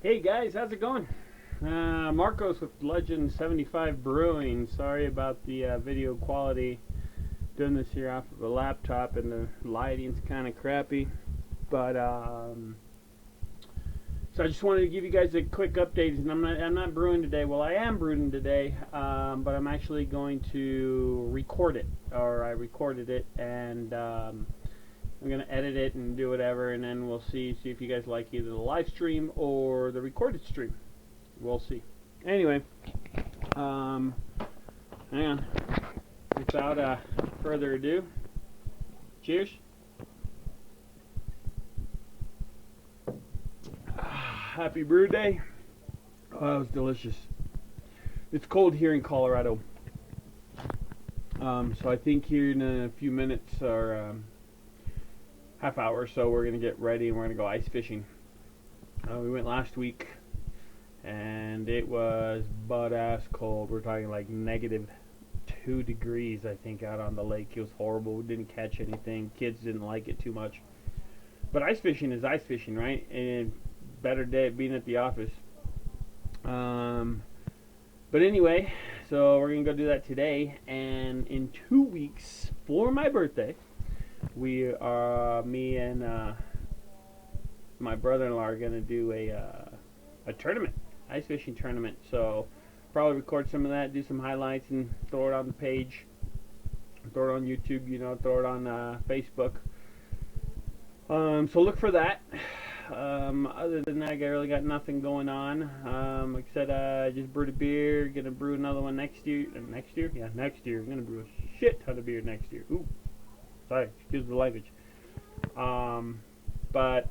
Hey guys, how's it going? Marcos with Legend 75 Brewing. Sorry about the video quality. Doing this here off of a laptop and the lighting's kind of crappy. But so I just wanted to give you guys a quick update. And I'm not brewing today. Well, I am brewing today, but I'm actually going to record it, or I recorded it, and I'm gonna edit it and do whatever, and then we'll see if you guys like either the live stream or the recorded stream. We'll see. Anyway, hang on. Without further ado, cheers. Happy brew day. Oh, that was delicious. It's cold here in Colorado. So I think here in a few minutes or half hour or so we're going to get ready and we're going to go ice fishing. We went last week and it was butt-ass cold. We're talking like -2 degrees, I think, out on the lake. It was horrible. We didn't catch anything. Kids didn't like it too much. But ice fishing is ice fishing, right? And better day at being at the office. But anyway, so we're going to go do that today. And in 2 weeks, for my birthday, we are, me and my brother-in-law are going to do a tournament, ice fishing tournament. So probably record some of that, do some highlights, and throw it on the page, throw it on YouTube, throw it on Facebook. So look for that. Other than that, I really got nothing going on. Like I said, I just brewed a beer, gonna brew another one next year. Next year? Yeah, next year. I'm gonna brew a shit ton of beer next year. Ooh. Sorry, excuse the language. But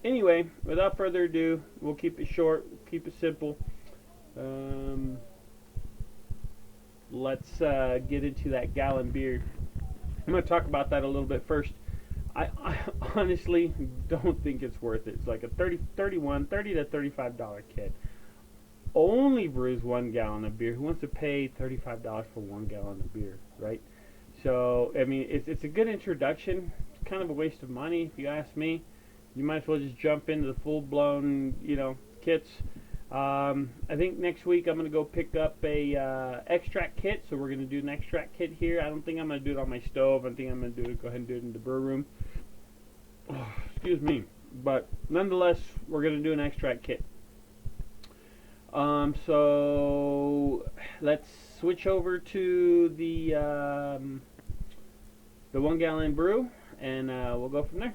anyway, without further ado, we'll keep it short, keep it simple. Let's get into that gallon beer. I'm going to talk about that a little bit first. I honestly don't think it's worth it. It's like a $30 to $35 kit. Only brews 1 gallon of beer. Who wants to pay $35 for 1 gallon of beer, right? So, I mean, it's a good introduction. It's kind of a waste of money, if you ask me. You might as well just jump into the full-blown, kits. I think next week I'm going to go pick up a extract kit. So we're going to do an extract kit here. I don't think I'm going to do it on my stove. I think I'm going to go ahead and do it in the brew room. Oh, excuse me. But nonetheless, we're going to do an extract kit. So let's switch over to the 1 gallon brew, and we'll go from there.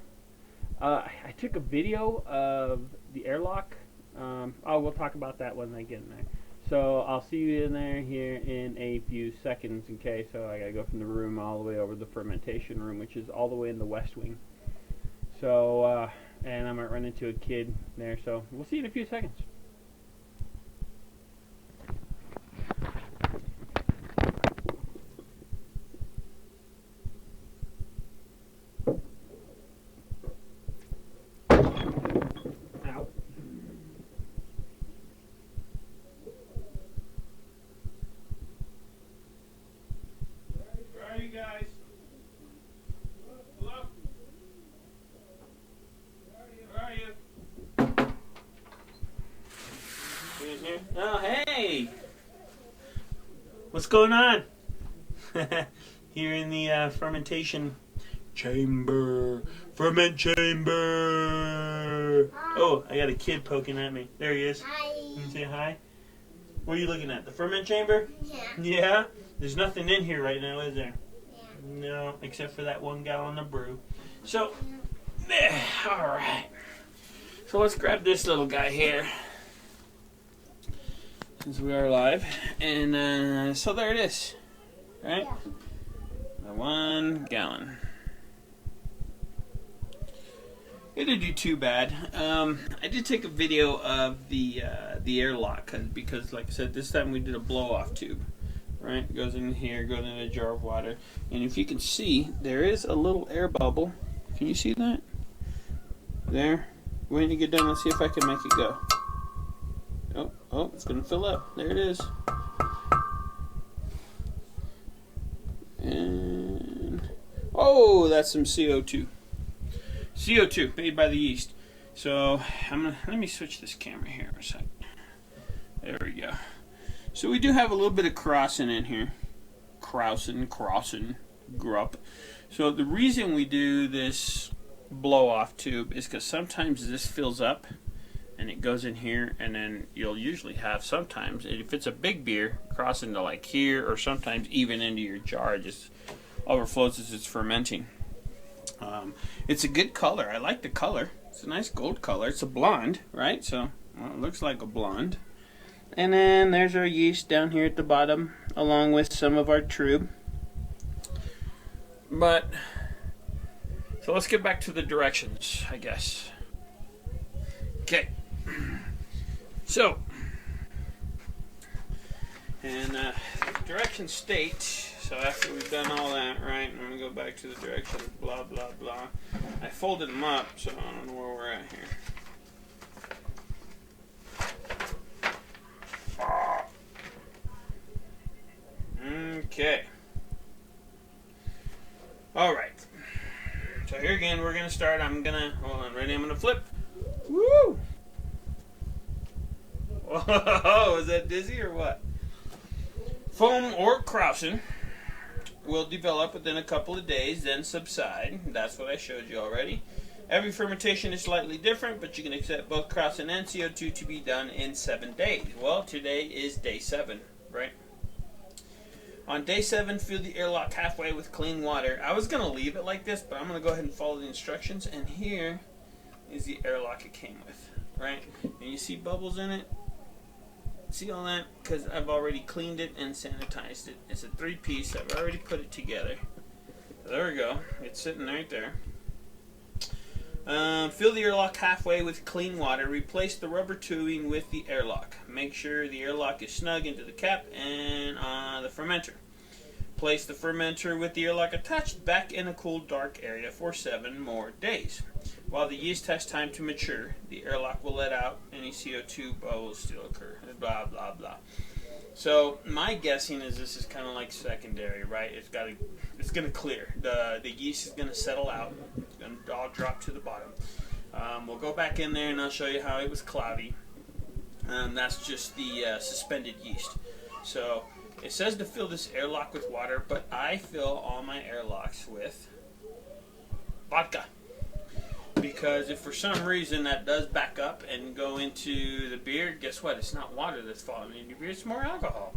I took a video of the airlock. We'll talk about that when I get in there. So I'll see you in there here in a few seconds. Okay, so I gotta go from the room all the way over to the fermentation room, which is all the way in the west wing. So and I might run into a kid there. So we'll see you in a few seconds. Guys. Hello? Where are you? You in here? Oh, hey! What's going on? Here in the fermentation chamber. Ferment chamber! Oh, I got a kid poking at me. There he is. Hi. Can you say hi? What are you looking at? The ferment chamber? Yeah. Yeah? There's nothing in here right now, is there? Yeah. No, except for that 1 gallon of brew. So, there. All right. So let's grab this little guy here, since we are live. And so there it is, right? Yeah. The 1 gallon. It didn't do too bad. I did take a video of the airlock because, like I said, this time we did a blow-off tube. Right, goes in here, goes in a jar of water, and if you can see, there is a little air bubble. Can you see that? There. When you get done, let's see if I can make it go. Oh, it's gonna fill up. There it is. And oh, that's some CO2. CO2 made by the yeast. So let me switch this camera here a sec. There we go. So we do have a little bit of crossing in here. Crossing, grup. So the reason we do this blow-off tube is because sometimes this fills up and it goes in here, and then you'll usually have sometimes, if it's a big beer, cross into like here, or sometimes even into your jar. It just overflows as it's fermenting. It's a good color. I like the color. It's a nice gold color. It's a blonde, right? So well, it looks like a blonde. And then there's our yeast down here at the bottom, along with some of our trub. But, so let's get back to the directions, I guess. Okay. So, and directions state, so after we've done all that, right, I'm going to go back to the directions, blah, blah, blah. I folded them up, so I don't know where we're at here. Okay. Alright. So here again, we're going to start. Hold on, ready? I'm going to flip. Woo! Whoa, is that dizzy or what? Foam or krausen will develop within a couple of days, then subside. That's what I showed you already. Every fermentation is slightly different, but you can expect both krausen and CO2 to be done in 7 days. Well, today is day 7, right? On day 7, fill the airlock halfway with clean water. I was going to leave it like this, but I'm going to go ahead and follow the instructions. And here is the airlock it came with, right? And you see bubbles in it? See all that? Because I've already cleaned it and sanitized it. It's a 3-piece. I've already put it together. There we go. It's sitting right there. Fill the airlock halfway with clean water. Replace the rubber tubing with the airlock. Make sure the airlock is snug into the cap and the fermenter. Place the fermenter with the airlock attached back in a cool, dark area for 7 more days. While the yeast has time to mature, the airlock will let out any CO2 bubbles still occur. Blah, blah, blah. So my guessing is this is kind of like secondary, right? It's going to clear. The yeast is going to settle out. It's going to all drop to the bottom. We'll go back in there and I'll show you how it was cloudy. That's just the suspended yeast. So it says to fill this airlock with water, but I fill all my airlocks with vodka. Because if for some reason that does back up and go into the beer, guess what? It's not water that's falling in your beer, it's more alcohol.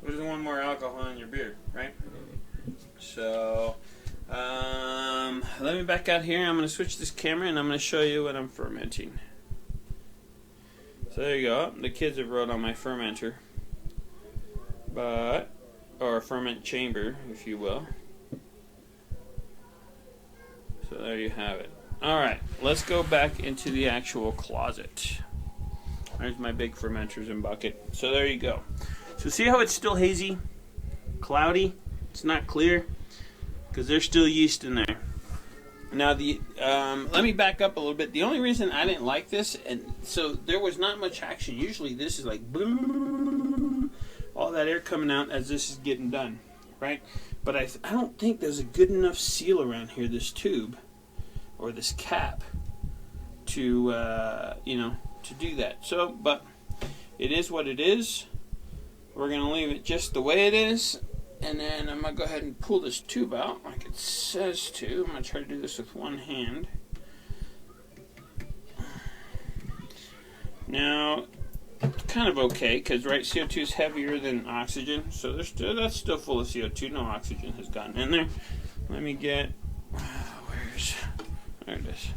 Who doesn't want more alcohol in your beer, right? So, let me back out here. I'm going to switch this camera and I'm going to show you what I'm fermenting. So there you go. The kids have wrote on my fermenter. Or ferment chamber, if you will. So there you have it. Alright, let's go back into the actual closet. There's my big fermenters and bucket. So there you go. So see how it's still hazy, cloudy? It's not clear because there's still yeast in there. Now let me back up a little bit. The only reason I didn't like this, and so there was not much action. Usually this is like all that air coming out as this is getting done, right? But I don't think there's a good enough seal around here, this tube or this cap, to to do that. So, but it is what it is. We're gonna leave it just the way it is, and then I'm gonna go ahead and pull this tube out like it says to. I'm gonna try to do this with one hand. Now, it's kind of okay because right, CO2 is heavier than oxygen, so that's still full of CO2. No oxygen has gotten in there. Let me get there it is.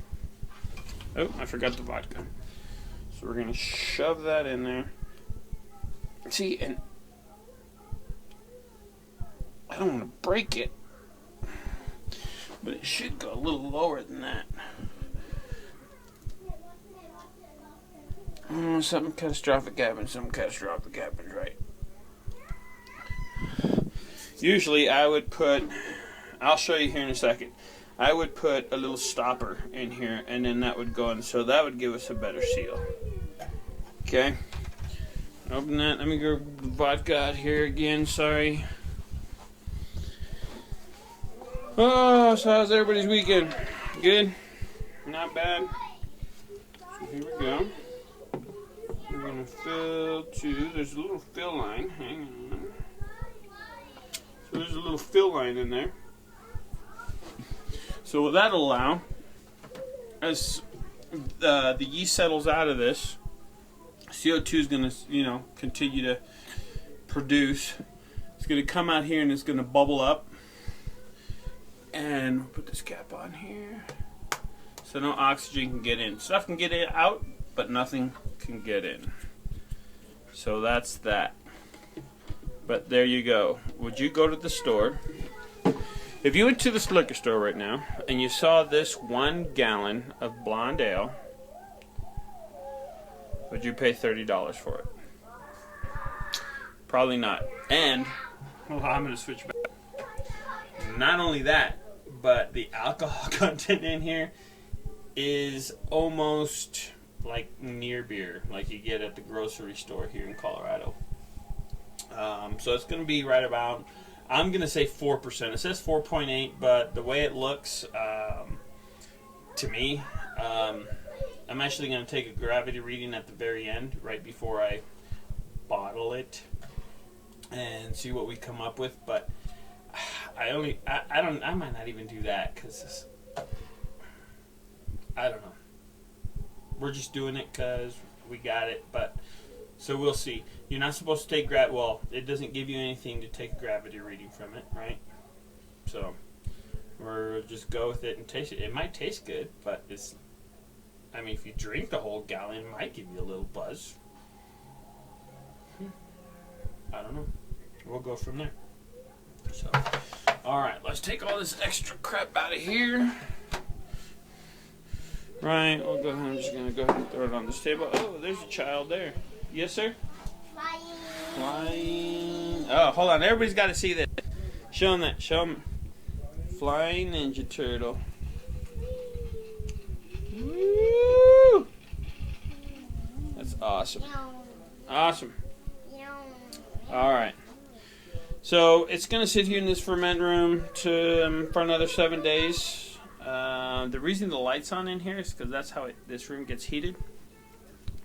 Oh, I forgot the vodka. So we're gonna shove that in there. See, and I don't want to break it, but it should go a little lower than that. Something catastrophic happens, right? Usually I would put, I'll show you here in a second, I would put a little stopper in here and then that would go in, so that would give us a better seal. Okay, open that. Let me go vodka out here again, sorry. Oh, so how's everybody's weekend? Good? Not bad? Here we go. We're going to fill to, there's a little fill line. Hang on. So there's a little fill line in there. So what that'll allow, as the yeast settles out of this, CO2 is going to, continue to produce. It's going to come out here and it's going to bubble up. And we'll put this cap on here. So no oxygen can get in. Stuff can get it out, but nothing can get in. So that's that. But there you go. Would you go to the store? If you went to this liquor store right now and you saw this 1 gallon of blonde ale, would you pay $30 for it? Probably not. And, well, I'm going to switch back. Not only that, but the alcohol content in here is almost like near beer, like you get at the grocery store here in Colorado. So it's going to be right about, I'm going to say 4%. It says 4.8, but the way it looks, to me, I'm actually going to take a gravity reading at the very end, right before I bottle it, and see what we come up with. But I might not even do that, because I don't know. We're just doing it because we got it, but so we'll see. You're not supposed to take well, it doesn't give you anything to take a gravity reading from it, right? So we'll just go with it and taste it. It might taste good, but if you drink the whole gallon, it might give you a little buzz. I don't know. We'll go from there. So, all right, let's take all this extra crap out of here. Right, we'll go ahead. I'm just gonna go ahead and throw it on this table. Oh, there's a child there. Yes, sir. Flying. Oh, hold on. Everybody's got to see this. Show them that. Show them. Flying Ninja Turtle. Woo! That's awesome. Awesome. All right. So it's going to sit here in this ferment room for another 7 days. The reason the light's on in here is because that's how this room gets heated.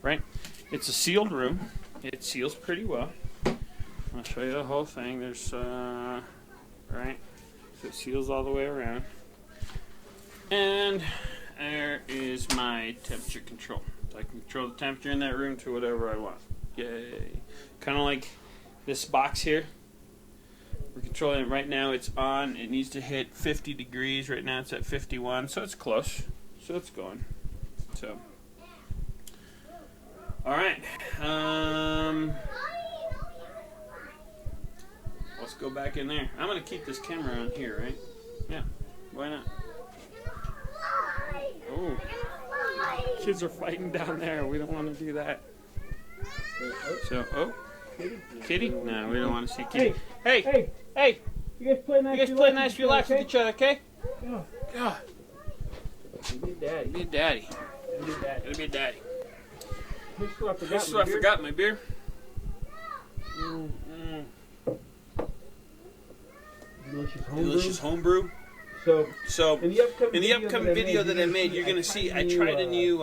Right? It's a sealed room. It seals pretty well. I'll show you the whole thing. There's, right? So it seals all the way around. And there is my temperature control. So I can control the temperature in that room to whatever I want. Yay. Kind of like this box here. We're controlling it right now. It's on. It needs to hit 50 degrees. Right now it's at 51, so it's close. So it's going. So, all right. Let's go back in there. I'm going to keep this camera on here, right? Yeah. Why not? Oh. Kids are fighting down there. We don't want to do that. So, oh. Kitty? No, we don't want to see Kitty. Hey! Hey! You guys play nice, relax with each other, okay? Yeah. God. Be a daddy. Be a daddy. Gotta be a daddy. This is what I forgot, my beer. Delicious homebrew. So in the upcoming video that I made, you're going to see I tried a new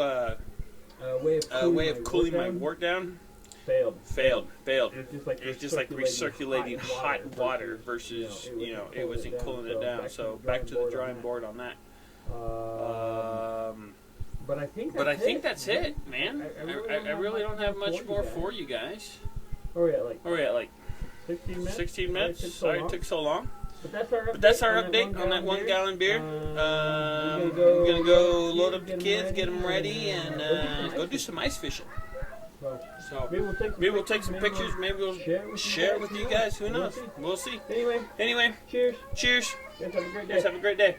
way of cooling my wort down. Failed. It's just like recirculating hot water versus, it wasn't cooling it down. So back to the drawing board on that. But I think that's it, man. I really don't have much more for you guys. Where are we at, like 16 minutes? Sorry it took so long. But that's our update on that 1 gallon beer. We're going to go load up the kids, get them ready, and go do some ice fishing. So maybe we'll take some pictures. Maybe we'll share it with you guys. Who knows? We'll see. Anyway. Cheers. Cheers. Guys have a great day. Guys have a great day.